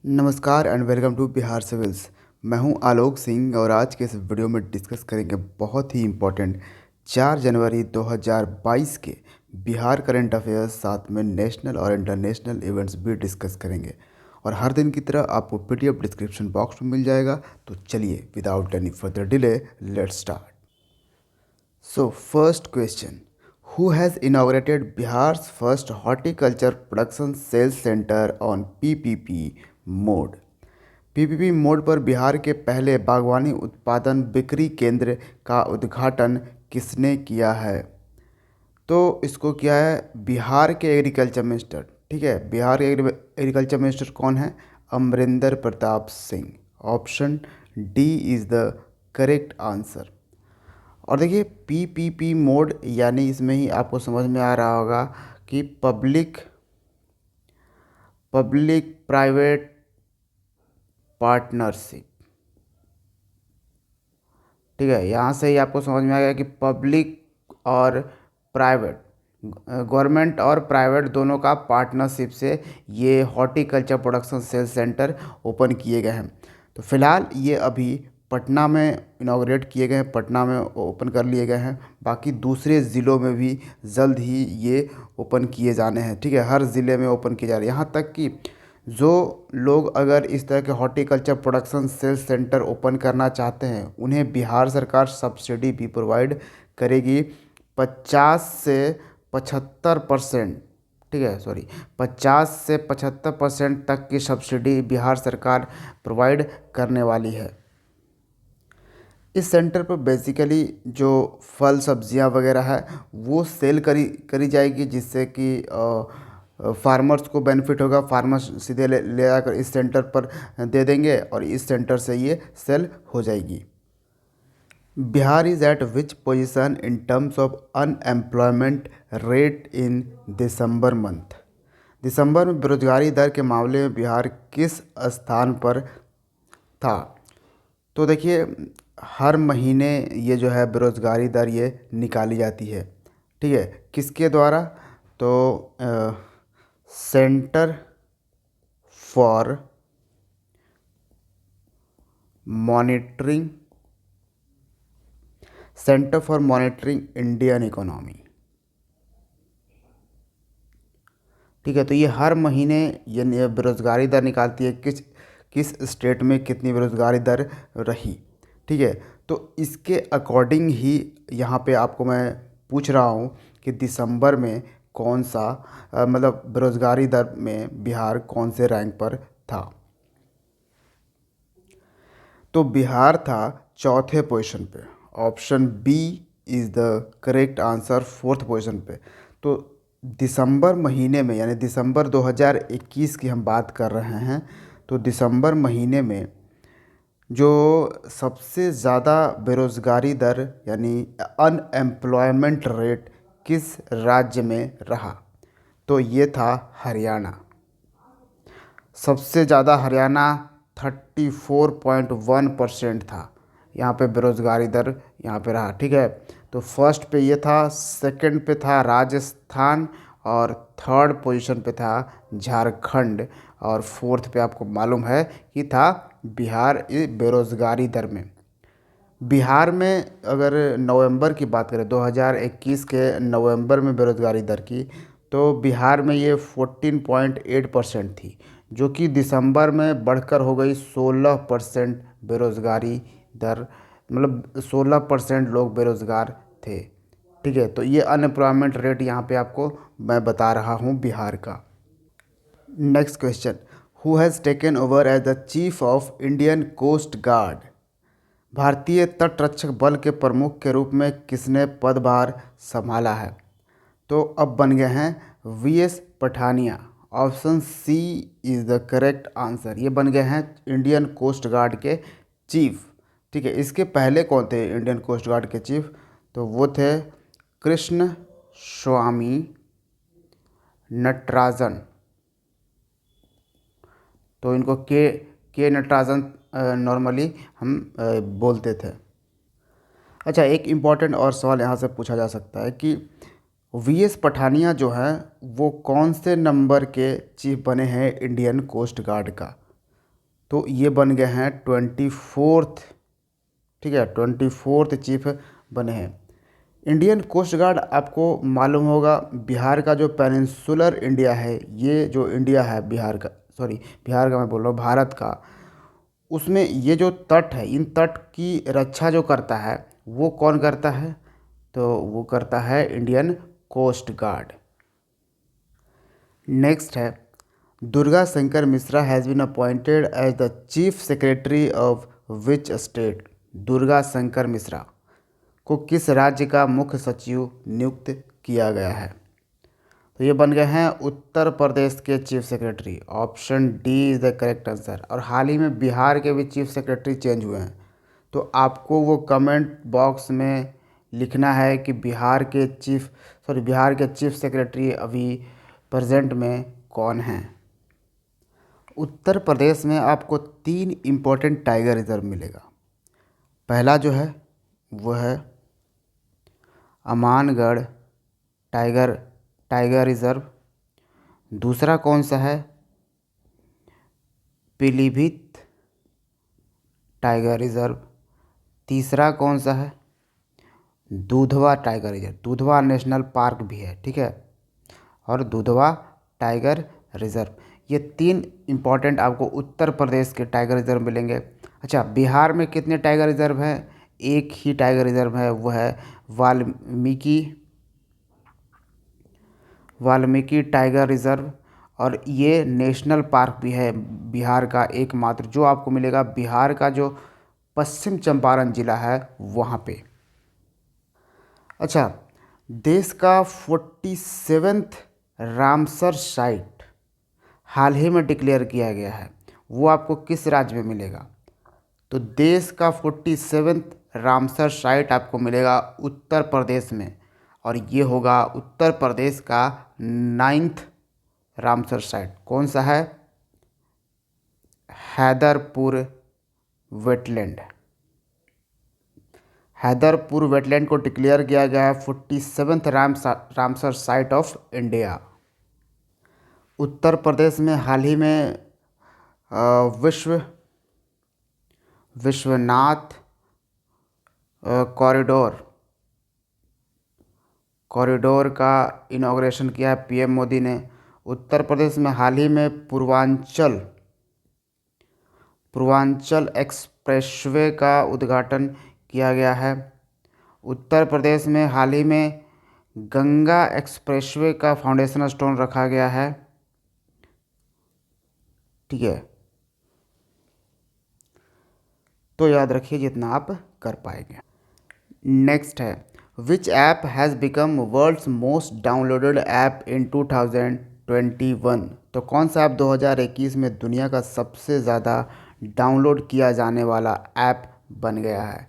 नमस्कार and welcome to Bihar civils. मैं हूं आलोक सिंह और आज के इस वीडियो में डिस्कस करेंगे बहुत ही इम्पोर्टेंट 4 जनवरी 2022 के बिहार करंट अफेयर्स, साथ में नेशनल और इंटरनेशनल इवेंट्स भी डिस्कस करेंगे। और हर दिन की तरह आपको पीडीएफ डिस्क्रिप्शन बॉक्स में मिल जाएगा। तो चलिए without any further delay let's start. So, first question: Who has inaugurated Bihar's first horticulture production sales center on PPP mode? PPP mode पर बिहार के पहले बागवानी उत्पादन बिक्री केंद्र का उद्घाटन किसने किया है? तो इसको किया है बिहार के एग्रीकल्चर मिनिस्टर। ठीक है, बिहार के एग्रीकल्चर मिनिस्टर कौन है? Amarinder Pratap Singh. Option D is the correct answer. और देखिए पीपीपी मोड यानी इसमें ही आपको समझ में आ रहा होगा कि पब्लिक प्राइवेट पार्टनरशिप। ठीक है, यहाँ से ही आपको समझ में आ गया कि पब्लिक और प्राइवेट, गवर्नमेंट और प्राइवेट दोनों का पार्टनरशिप से ये horticulture production sales centre open किए गए हैं। तो फिलहाल ये अभी पटना में इनाग्रेट किए गए हैं, पटना में ओपन कर लिए गए हैं। बाकी दूसरे ज़िलों में भी जल्द ही ये ओपन किए जाने हैं। ठीक है, हर ज़िले में ओपन किए जा रहे हैं। यहाँ तक कि जो लोग अगर इस तरह के horticulture production sales centre open करना चाहते हैं, उन्हें बिहार सरकार सब्सिडी भी प्रोवाइड करेगी। 50 से 75%, ठीक है, सॉरी, 50 से 75% तक की सब्सिडी बिहार सरकार प्रोवाइड करने वाली है। इस सेंटर पर बेसिकली जो फल सब्जियां वगैरह है वो सेल करी जाएगी, जिससे कि फार्मर्स को बेनिफिट होगा। फार्मर्स सीधे ले आकर इस सेंटर पर दे देंगे और इस सेंटर से ये सेल हो जाएगी। Bihar is at which position in terms of unemployment rate in December month? दिसंबर में बेरोजगारी दर के मामले में बिहार किस स्थान पर था? तो देखिए हर महीने ये जो है बेरोजगारी दर ये निकाली जाती है। ठीक है, किसके द्वारा? तो centre for monitoring Indian economy. ठीक है, तो ये हर महीने ये बेरोजगारी दर निकालती है, किस स्टेट में कितनी बेरोजगारी दर रही। ठीक है, तो इसके अकॉर्डिंग ही यहाँ पे आपको मैं पूछ रहा हूँ कि दिसंबर में कौन सा मतलब बेरोजगारी दर में बिहार कौन से रैंक पर था? तो बिहार था चौथे पोजीशन पे। Option B is the correct answer, fourth position पे। तो दिसंबर महीने में, यानी दिसंबर 2021 की हम बात कर रहे हैं, तो दिसंबर महीने में जो सबसे ज़्यादा बेरोज़गारी दर यानी अनएम्प्लॉयमेंट रेट किस राज्य में रहा? तो ये था हरियाणा। सबसे ज़्यादा हरियाणा 34.1% था यहाँ पे बेरोज़गारी दर यहाँ पे रहा। ठीक है, तो फर्स्ट पे ये था, सेकंड पे था राजस्थान और थर्ड पोजीशन पे था झारखंड और फोर्थ पे आपको मालूम है कि था बिहार। बेरोज़गारी दर में बिहार में अगर नवंबर की बात करें, 2021 के नवंबर में बेरोज़गारी दर की, तो बिहार में ये 14.8% थी, जो कि दिसंबर में बढ़कर हो गई 16% बेरोज़गारी दर। मतलब 16% लोग बेरोज़गार थे। ठीक है, तो ये अनएम्प्लॉयमेंट रेट यहाँ पे आपको मैं बता रहा हूँ बिहार का। Next question: who has taken over as the chief of Indian coast guard? भारतीय तटरक्षक बल के प्रमुख के रूप में किसने पदभार संभाला है? तो अब बन गए हैं VS Pathania. Option C is the correct answer. ये बन गए हैं इंडियन कोस्ट गार्ड के चीफ। ठीक है, इसके पहले कौन थे इंडियन कोस्ट गार्ड के चीफ? तो वो थे कृष्ण स्वामी नटराजन। तो इनको के नटराजन नॉर्मली हम बोलते थे। अच्छा, एक इम्पॉर्टेंट और सवाल यहाँ से पूछा जा सकता है कि वीएस पठानिया जो है वो कौन से नंबर के चीफ बने हैं इंडियन कोस्ट गार्ड का? तो ये बन गए हैं 24th, ठीक है, 24th चीफ बने हैं। इंडियन कोस्ट गार्ड आपको मालूम होगा, बिहार का जो पेनिनसुलर इंडिया है, ये जो इंडिया है बिहार का, सॉरी बिहार का मैं बोल रहा हूँ, भारत का, उसमें ये जो तट है, इन तट की रक्षा जो करता है वो कौन करता है? तो वो करता है इंडियन कोस्ट गार्ड। नेक्स्ट है, Durga Shankar Mishra has been appointed as the chief secretary of which state? Durga Shankar Mishra को किस राज्य का मुख्य सचिव नियुक्त किया गया है? तो ये बन गए हैं उत्तर प्रदेश के chief secretary. Option D is the correct answer. और हाल ही में बिहार के भी चीफ सेक्रेटरी चेंज हुए हैं, तो आपको वो कमेंट बॉक्स में लिखना है कि बिहार के चीफ सेक्रेटरी अभी प्रेजेंट में कौन हैं। उत्तर प्रदेश में आपको 3 इम्पोर्टेंट टाइगर रिजर्व मिलेगा। पहला जो है वो है अमानगढ़ टाइगर टाइगर रिजर्व। दूसरा कौन सा है? Pilibhit tiger reserve. तीसरा कौन सा है? Dudhwa tiger reserve. Dudhwa national park भी है, ठीक है, और दुधवा टाइगर रिजर्व। ये 3 इम्पॉर्टेंट आपको उत्तर प्रदेश के टाइगर रिजर्व मिलेंगे। अच्छा, बिहार में कितने टाइगर रिजर्व हैं? एक ही टाइगर रिजर्व है, वो है वाल्मीकि टाइगर रिजर्व। और ये नेशनल पार्क भी है बिहार का एकमात्र, जो आपको मिलेगा बिहार का जो पश्चिम चंपारण जिला है वहाँ पे। अच्छा, देश का 47th रामसर साइट हाल ही में डिक्लेयर किया गया है, वो आपको किस राज्य में मिलेगा? तो देश का 47th रामसर साइट आपको मिलेगा उत्तर प्रदेश में, और ये होगा उत्तर प्रदेश का 9th रामसर साइट। कौन सा है? हैदरपुर वेटलैंड। हैदरपुर वेटलैंड को डिक्लेयर किया गया है 47th Ramsar site of India. Uttar Pradesh में हाल ही में विश्वनाथ कॉरिडोर का इनॉग्रेशन किया है पीएम मोदी ने। उत्तर प्रदेश में हाल ही में पूर्वांचल एक्सप्रेसवे का उद्घाटन किया गया है। उत्तर प्रदेश में हाल ही में गंगा एक्सप्रेसवे का फाउंडेशन स्टोन रखा गया है, ठीक है। तो याद रखिए जितना आप कर पाएंगे। नेक्स्ट है, which app has become world's most downloaded app in 2021? तो कौन सा ऐप 2021 में दुनिया का सबसे ज़्यादा डाउनलोड किया जाने वाला ऐप बन गया है?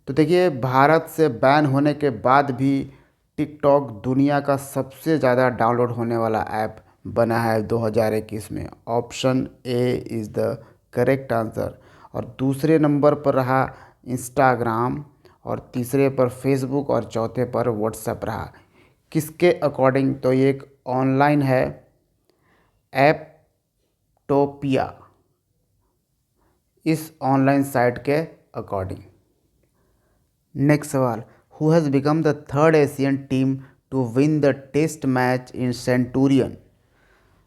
तो देखिए, भारत से बैन होने के बाद भी टिकटॉक दुनिया का सबसे ज़्यादा डाउनलोड होने वाला ऐप बना है 2021 में। Option A is the correct answer. और दूसरे नंबर पर रहा इंस्टाग्राम, और तीसरे पर फेसबुक, और चौथे पर व्हाट्सएप रहा। किसके अकॉर्डिंग? तो ये एक ऑनलाइन है, ऐपटोपिया, इस ऑनलाइन साइट के अकॉर्डिंग। नेक्स्ट सवाल, who has become the third Asian team to win the test match in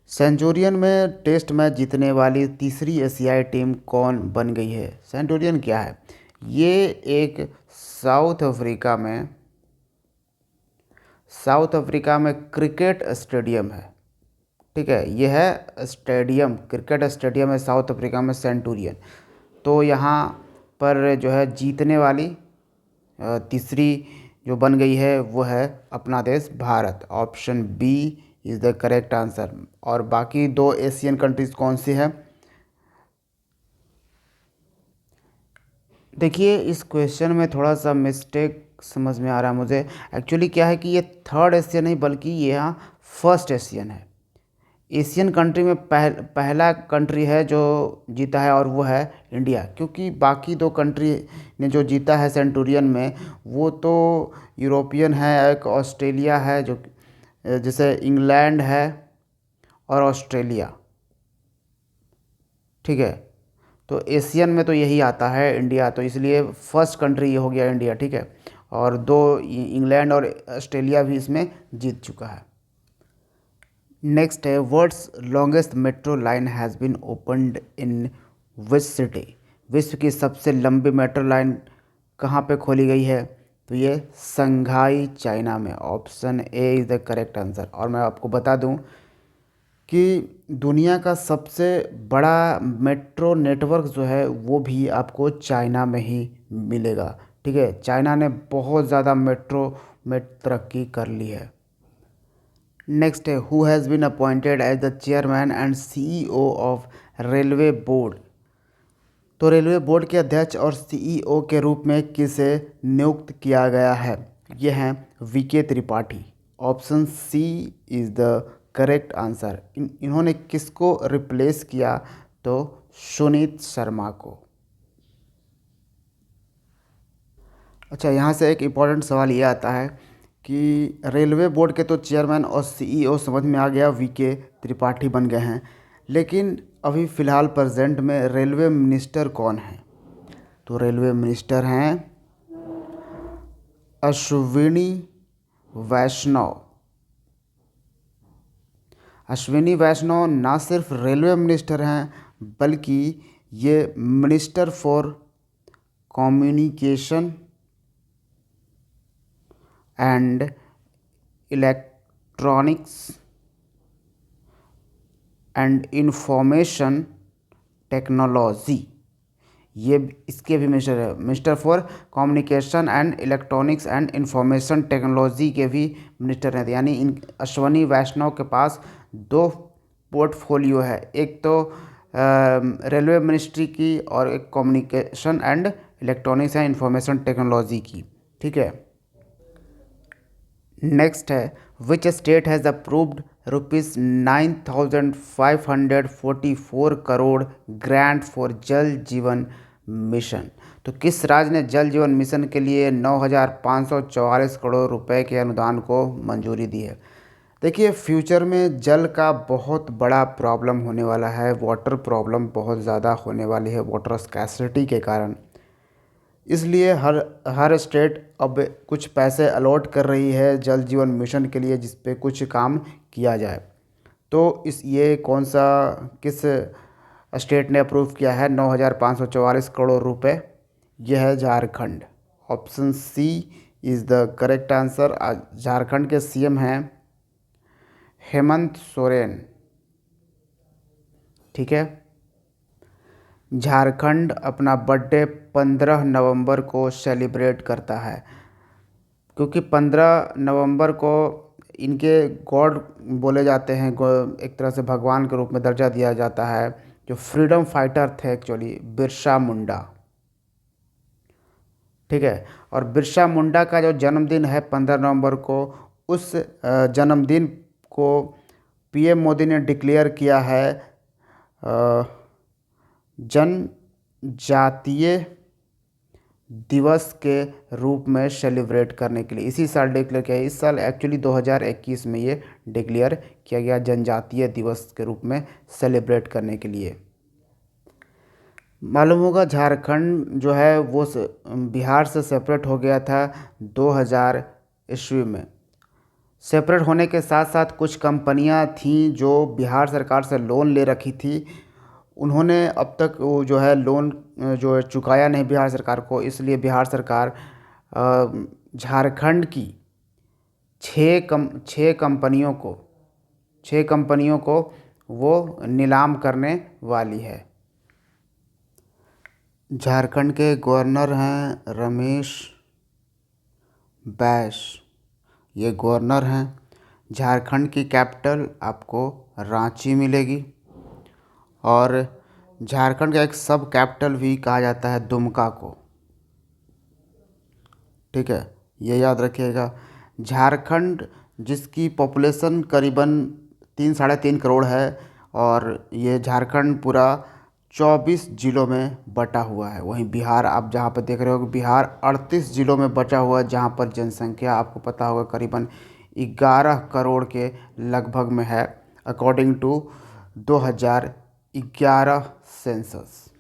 Centurion में टेस्ट मैच जीतने वाली तीसरी एशियाई टीम कौन बन गई है? सेंचुरियन क्या है? ये एक साउथ अफ्रीका में क्रिकेट स्टेडियम है, ठीक है। यह है स्टेडियम, क्रिकेट स्टेडियम है साउथ अफ्रीका में, सेंचुरियन। तो यहाँ पर जो है जीतने वाली तीसरी जो बन गई है वो है अपना देश Bharat. Option B is the correct answer. और बाकी 2 एशियन कंट्रीज़ कौन सी है? देखिए, इस क्वेश्चन में थोड़ा सा मिस्टेक समझ में आ रहा है मुझे। एक्चुअली क्या है कि ये थर्ड एशियन नहीं, बल्कि ये यहाँ फर्स्ट एशियन है। एशियन कंट्री में पहला कंट्री है जो जीता है, और वो है इंडिया। क्योंकि बाकी 2 कंट्री ने जो जीता है सेंचुरियन में, वो तो यूरोपियन है, एक ऑस्ट्रेलिया है, जो जैसे इंग्लैंड है और ऑस्ट्रेलिया, ठीक है। तो एशियन में तो यही आता है इंडिया, तो इसलिए फर्स्ट कंट्री ये हो गया इंडिया, ठीक है। और दो इंग्लैंड और ऑस्ट्रेलिया भी इसमें जीत चुका है। नेक्स्ट है world's longest metro line has been opened in which city. विश्व की सबसे लंबी मेट्रो लाइन कहाँ पे खोली गई है? तो ये संघाई चाइना में। Option A is the correct answer. और मैं आपको बता दूं कि दुनिया का सबसे बड़ा मेट्रो नेटवर्क जो है वो भी आपको चाइना में ही मिलेगा, ठीक है। चाइना ने बहुत ज़्यादा मेट्रो में तरक्की कर ली है। नेक्स्ट है who has been appointed as the chairman and CEO of railway board. तो रेलवे बोर्ड के अध्यक्ष और सीईओ के रूप में किसे नियुक्त किया गया है? ये हैं VK Tripathi. Option C is the correct answer. इन्होंने किसको रिप्लेस किया? तो सुनीत शर्मा को। अच्छा, यहाँ से एक इम्पॉर्टेंट सवाल ये आता है कि रेलवे बोर्ड के तो चेयरमैन और सीईओ समझ में आ गया, वीके त्रिपाठी बन गए हैं, लेकिन अभी फ़िलहाल प्रेजेंट में रेलवे मिनिस्टर कौन है? तो रेलवे मिनिस्टर हैं अश्विनी वैष्णव। अश्विनी वैष्णव ना सिर्फ रेलवे मिनिस्टर हैं, बल्कि ये minister for communication and electronics and information technology, ये इसके भी मिनिस्टर है। Minister for communication and electronics and information technology के भी मिनिस्टर हैं। यानी इन अश्वनी वैष्णव के पास दो पोर्टफोलियो है, एक तो रेलवे मिनिस्ट्री की और एक communication and electronics and information technology की, ठीक है। नेक्स्ट है which state has approved ₹9,544 crore grant for जल जीवन मिशन। तो किस राज्य ने जल जीवन मिशन के लिए 9,544 करोड़ रुपए के अनुदान को मंजूरी दी है? देखिए, फ्यूचर में जल का बहुत बड़ा प्रॉब्लम होने वाला है, वाटर प्रॉब्लम बहुत ज़्यादा होने वाली है वाटर स्कैर्सिटी के कारण। इसलिए हर स्टेट अब कुछ पैसे अलॉट कर रही है जल जीवन मिशन के लिए, जिस पे कुछ काम किया जाए। तो ये कौन सा किस स्टेट ने अप्रूव किया है 9,544 करोड़ रुपए? यह है Jharkhand. Option C is the correct answer. Jharkhand के सीएम हैं हेमंत सोरेन, ठीक है। झारखंड अपना बर्थडे 15 नवंबर को सेलिब्रेट करता है, क्योंकि 15 नवंबर को इनके गॉड बोले जाते हैं, एक तरह से भगवान के रूप में दर्जा दिया जाता है, जो फ्रीडम फाइटर थे एक्चुअली, बिरसा मुंडा, ठीक है। और बिरसा मुंडा का जो जन्मदिन है 15 नवंबर को, उस जन्मदिन को पीएम मोदी ने डिक्लेयर किया है जनजातीय दिवस के रूप में सेलिब्रेट करने के लिए। इसी साल डिक्लेयर किया है, इस साल एक्चुअली 2021 में ये डिक्लेयर किया गया जनजातीय दिवस के रूप में सेलिब्रेट करने के लिए। मालूम होगा झारखंड जो है वो बिहार से सेपरेट हो गया था 2000 ईस्वी में। सेपरेट होने के साथ साथ कुछ कंपनियां थीं जो बिहार सरकार से लोन ले रखी थी, उन्होंने अब तक वो जो है लोन जो है चुकाया नहीं बिहार सरकार को। इसलिए बिहार सरकार झारखंड की छः कंपनियों को वो नीलाम करने वाली है। झारखंड के गवर्नर हैं रमेश बैस, ये गवर्नर हैं। झारखंड की कैपिटल आपको रांची मिलेगी, और झारखंड का एक सब कैपिटल भी कहा जाता है दुमका को, ठीक है, ये याद रखिएगा। झारखंड जिसकी पॉपुलेशन करीबन 3-3.5 करोड़ है, और ये झारखंड पूरा 24 ज़िलों में बटा हुआ है। वहीं बिहार आप जहाँ पर देख रहे हो, बिहार 38 ज़िलों में बचा हुआ है, जहाँ पर जनसंख्या आपको पता होगा करीबन 11 करोड़ के लगभग में है, according to 2011 census.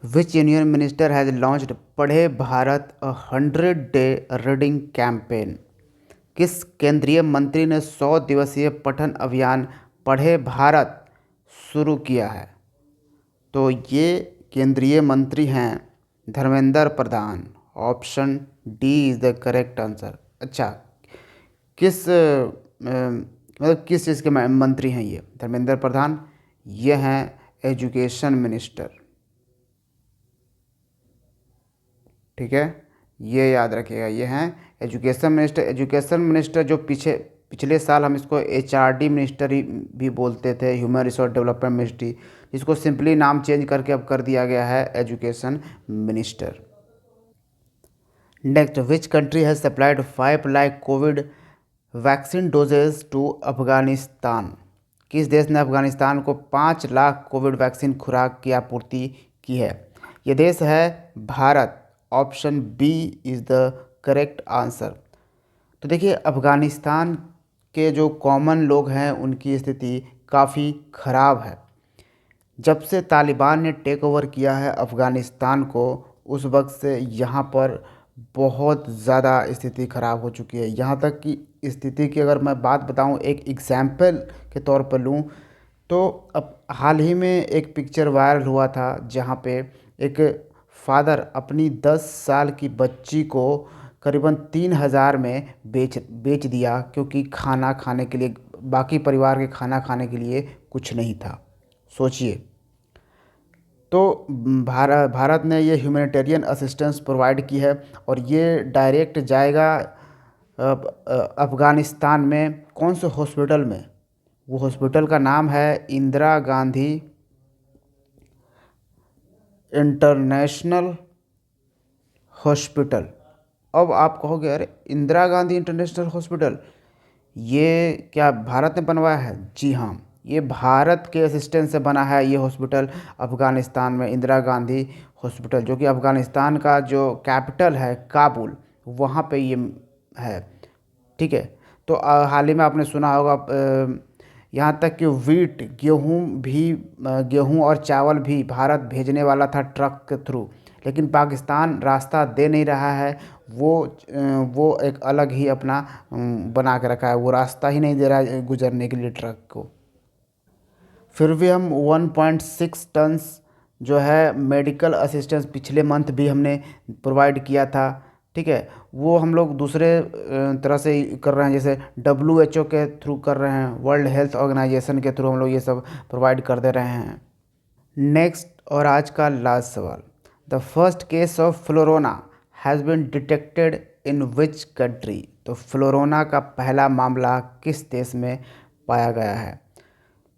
Which union minister has launched Padhe Bharat 100-डे reading campaign. किस केंद्रीय मंत्री ने 100 दिवसीय पठन अभियान पढ़े भारत शुरू किया है? तो ये केंद्रीय मंत्री हैं Dharmendra Pradhan. Option D is the correct answer. अच्छा, मतलब किस चीज़ के मंत्री हैं ये? धर्मेंद्र प्रधान, ये हैं एजुकेशन मिनिस्टर। ठीक है, ये याद रखिएगा, ये हैं एजुकेशन मिनिस्टर। एजुकेशन मिनिस्टर जो पिछले साल हम इसको HRD मिनिस्टर ही भी बोलते थे, ह्यूमन रिसोर्स डेवलपमेंट मिनिस्ट्री, जिसको सिंपली नाम चेंज करके अब कर दिया गया है education minister. Next, which country has supplied 5 lakh covid vaccine doses to Afghanistan? किस देश ने अफगानिस्तान को 5 लाख कोविड वैक्सीन खुराक की आपूर्ति की है? ये देश है Bharat. Option B is the correct answer. तो देखिए, अफ़गानिस्तान के जो कॉमन लोग हैं उनकी स्थिति काफ़ी ख़राब है। जब से तालिबान ने टेक ओवर किया है अफ़गानिस्तान को, उस वक्त से यहाँ पर बहुत ज़्यादा स्थिति ख़राब हो चुकी है। यहाँ तक कि स्थिति की अगर मैं बात बताऊँ, एक एग्ज़ाम्पल के तौर पर लूँ, तो अब हाल ही में एक पिक्चर वायरल हुआ था जहाँ पे एक फादर अपनी 10 साल की बच्ची को करीबन 3,000 में बेच दिया, क्योंकि खाना खाने के लिए, बाकी परिवार के खाना खाने के लिए कुछ नहीं था। सोचिए। तो भारत ने ये ह्यूमैनिटेरियन असिस्टेंस प्रोवाइड की है और ये डायरेक्ट जाएगा अफ़गानिस्तान में। कौन से हॉस्पिटल में? वो हॉस्पिटल का नाम है इंदिरा गांधी इंटरनेशनल हॉस्पिटल। अब आप कहोगे, अरे इंदिरा गांधी इंटरनेशनल हॉस्पिटल ये क्या भारत ने बनवाया है? जी हाँ, ये भारत के असिस्टेंस से बना है ये हॉस्पिटल अफ़गानिस्तान में, इंदिरा गांधी हॉस्पिटल, जो कि अफ़गानिस्तान का जो कैपिटल है काबुल, वहाँ पे ये है। ठीक है। तो हाल ही में आपने सुना होगा, यहाँ तक कि गेहूँ और चावल भी भारत भेजने वाला था ट्रक के थ्रू, लेकिन पाकिस्तान रास्ता दे नहीं रहा है। वो एक अलग ही अपना बना के रखा है, वो रास्ता ही नहीं दे रहा है गुजरने के लिए ट्रक को। फिर भी हम 1.6 टन्स जो है मेडिकल असिस्टेंस पिछले मंथ भी हमने प्रोवाइड किया था। ठीक है, वो हम लोग दूसरे तरह से कर रहे हैं, जैसे WHO के थ्रू कर रहे हैं, वर्ल्ड हेल्थ ऑर्गेनाइजेशन के थ्रू हम लोग ये सब प्रोवाइड कर दे रहे हैं। नेक्स्ट और आज का लास्ट सवाल, the first case of Florona has been detected in which country? तो फ्लोरोना का पहला मामला किस देश में पाया गया है?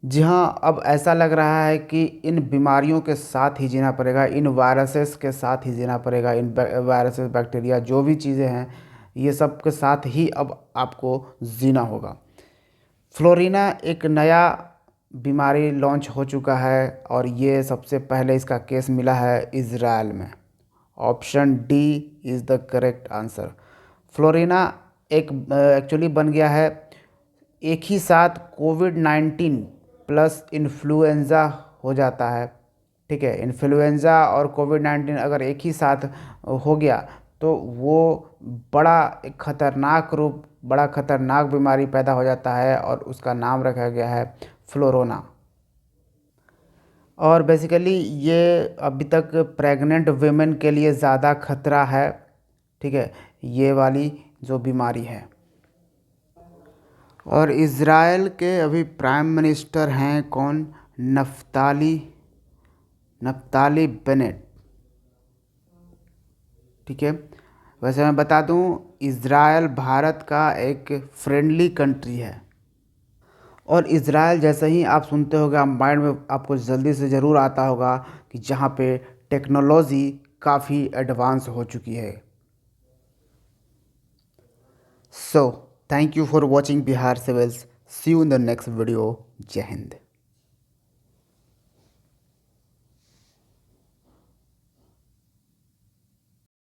जी हाँ, अब ऐसा लग रहा है कि इन बीमारियों के साथ ही जीना पड़ेगा, इन वायरसेस के साथ ही जीना पड़ेगा, इन वायरसेस, बैक्टीरिया, जो भी चीज़ें हैं, ये सब के साथ ही अब आपको जीना होगा। फ्लोरिना एक नया बीमारी लॉन्च हो चुका है और ये सबसे पहले इसका केस मिला है इज़राइल में। Option D is the correct answer. Florina एक एक्चुअली बन गया है, एक ही साथ कोविड-19 प्लस इन्फ्लुएंज़ा हो जाता है। ठीक है, इन्फ्लुएंज़ा और कोविड-19 अगर एक ही साथ हो गया तो वो बड़ा खतरनाक बीमारी पैदा हो जाता है और उसका नाम रखा गया है फ्लोरोना। और बेसिकली ये अभी तक प्रेग्नेंट वीमेन के लिए ज़्यादा खतरा है। ठीक है, ये वाली जो बीमारी है। और इज़राइल के अभी प्राइम मिनिस्टर हैं कौन? Naftali Bennett. ठीक है, वैसे मैं बता दूं, इज़राइल भारत का एक फ्रेंडली कंट्री है। और इज़राइल जैसे ही आप सुनते होगा, माइंड में आपको जल्दी से ज़रूर आता होगा कि जहाँ पे टेक्नोलॉजी काफ़ी एडवांस हो चुकी है। So thank you for watching Bihar civils. See you in the next video. जय हिंद।